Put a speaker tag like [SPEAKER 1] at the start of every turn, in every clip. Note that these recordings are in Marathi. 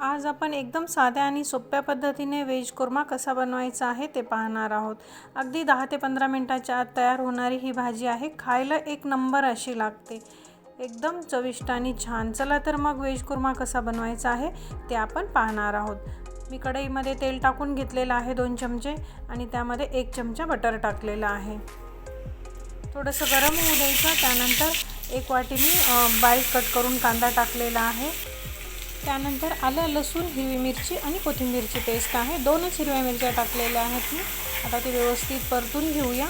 [SPEAKER 1] आज आपण एकदम साध्या आणि सोप्या पद्धतीने व्हेज कुर्मा कसा बनवायचा आहे ते पाहणार आहोत। अगदी 10 ते 15 मिनिटाच्या आत तयार होणारी ही भाजी आहे। खायला एक नंबर अशी लागते, एकदम चविष्ट आणि छान। चला तर मग व्हेज कुर्मा कसा बनवायचा आहे ते आपण पाहणार आहोत। मी कढईमध्ये तेल टाकून घेतलेलं आहे 2 चमचे आणि त्यामध्ये 1 चमचा बटर टाकलेला आहे। थोडंसं गरम होऊ द्यायचं। त्यानंतर 1 वाटी मी बारीक कट करून कांदा टाकलेला आहे। त्यानंतर आलं, लसूण, हिरवी मिरची आणि कोथिंबीरची पेस्ट आहे। 2च हिरव्या मिरच्या टाकलेल्या आहेत मी। आता ते व्यवस्थित परतून घेऊया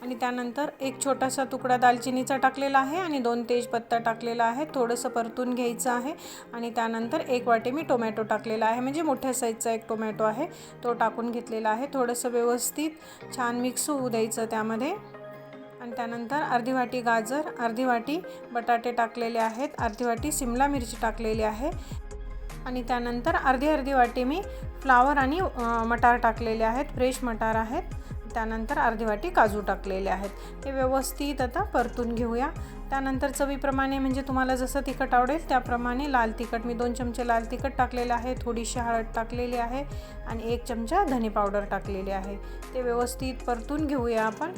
[SPEAKER 1] आणि त्यानंतर 1 छोटासा तुकडा दालचिनीचा टाकलेला आहे आणि 2 तेजपत्ता टाकलेला आहे। थोडंसं परतून घ्यायचं आहे आणि त्यानंतर 1 वाटी मी टोमॅटो टाकलेला आहे, म्हणजे मोठ्या साईजचा 1 टोमॅटो आहे तो टाकून घेतलेला आहे। थोडंसं व्यवस्थित छान मिक्स होऊ द्यायचं त्यामध्ये आणि त्यानंतर अर्धी वाटी गाजर, अर्धी वाटी बटाटे टाकलेले आहेत, अर्धी वाटी शिमला मिरची टाकलेली आहे आणि त्यानंतर अर्धी वाटी मी फ्लावर आणि मटार टाकलेले आहेत, फ्रेश मटार आहेत। त्यानंतर अर्धी वाटी काजू टाकलेले आहेत। हे व्यवस्थित आता परतून घेऊया। त्यानंतर चवीप्रमाणे, म्हणजे तुम्हाला जसं तिखट आवडेल त्याप्रमाणे लाल तिखट, मी 2 चमचे लाल तिखट टाकलेलं आहे, थोडीशी हळद टाकलेली आहे आणि 1 चमचा धने पावडर टाकलेली आहे। ते व्यवस्थित परतून घेऊया आपण।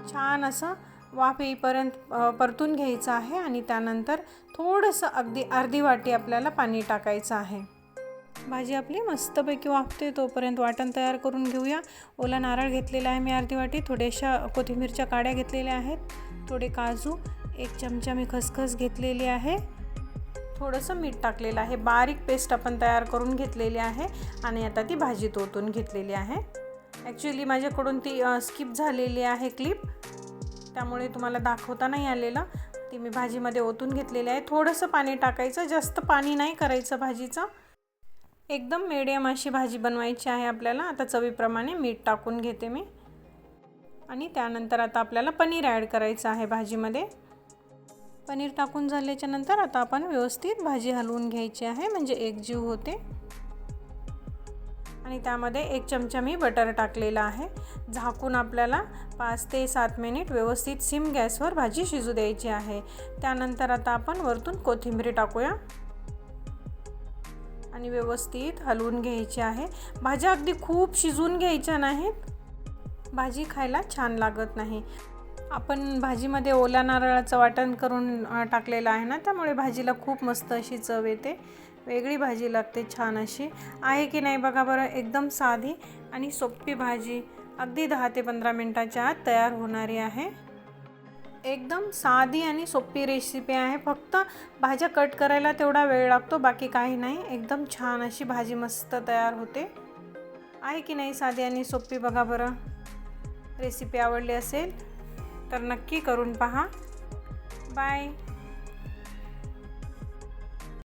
[SPEAKER 1] छान असं वाफ येईपर्यंत परतून घ्यायचं आहे आणि त्यानंतर थोडंसं अगदी अर्धी वाटी आपल्याला पाणी टाकायचं आहे। भाजी आपली मस्तपैकी वाफते तोपर्यंत वाटण तयार करून घेऊया। ओला नारळ घेतलेला आहे मी अर्धी वाटी, थोड्याशा कोथिंबीरच्या काड्या घेतलेल्या आहेत, थोडे काजू, 1 चमचा मी खसखस घेतलेली आहे, थोडंसं मीठ टाकलेलं आहे। बारीक पेस्ट आपण तयार करून घेतलेली आहे आणि आता ती भाजीत ओतून घेतलेली आहे। ॲक्च्युली माझ्याकडून ती स्किप झालेली आहे क्लिप, त्यामुळे तुम्हाला दाखवता नाही आलेलं। ती मी भाजीमध्ये ओतून घेतलेली आहे। थोडंसं पाणी टाकायचं, जास्त पाणी नाही करायचं भाजीचं, एकदम मीडियम अशी भाजी बनवायची आहे आपल्याला। आता चवीप्रमाणे मीठ टाकून घेते मी आणि त्यानंतर आता आपल्याला पनीर ॲड करायचं आहे भाजीमध्ये। पनीर टाकून झाल्याच्या नंतर आता आपण व्यवस्थित भाजी हलवून घ्यायची आहे, म्हणजे एकजीव होते आणि त्यामध्ये 1 चमचा मी बटर टाकलेला आहे। झाकून आपल्याला 5 ते 7 मिनिट व्यवस्थित सिम गॅसवर भाजी शिजू द्यायची आहे। त्यानंतर आता आपण वरतून कोथिंबीर टाकूया आणि व्यवस्थित हलवून घ्यायची आहे। भाज्या अगदी खूप शिजवून घ्यायच्या नाहीत, भाजी खायला छान लागत नाही। आपण भाजीमध्ये ओल्या नारळाचं वाटण करून टाकलेलं आहे ना, त्यामुळे भाजीला खूप मस्त अशी चव येते, वेगळी भाजी लागते छान अशी। आहे की नाही बघा बरं, एकदम साधी आणि सोपी भाजी, अगदी 10 ते 15 मिनिटाच्या आत तयार होणारी आहे। एकदम साधी आणि सोपी रेसिपी आहे, फक्त भाज्या कट करायला तेवढा वेळ लागतो, बाकी काही नाही। एकदम छान अशी भाजी मस्त तयार होते। आहे की नाही साधी आणि सोपी, बघा बरं। रेसिपी आवडली असेल तर नक्की करून पहा। बाय।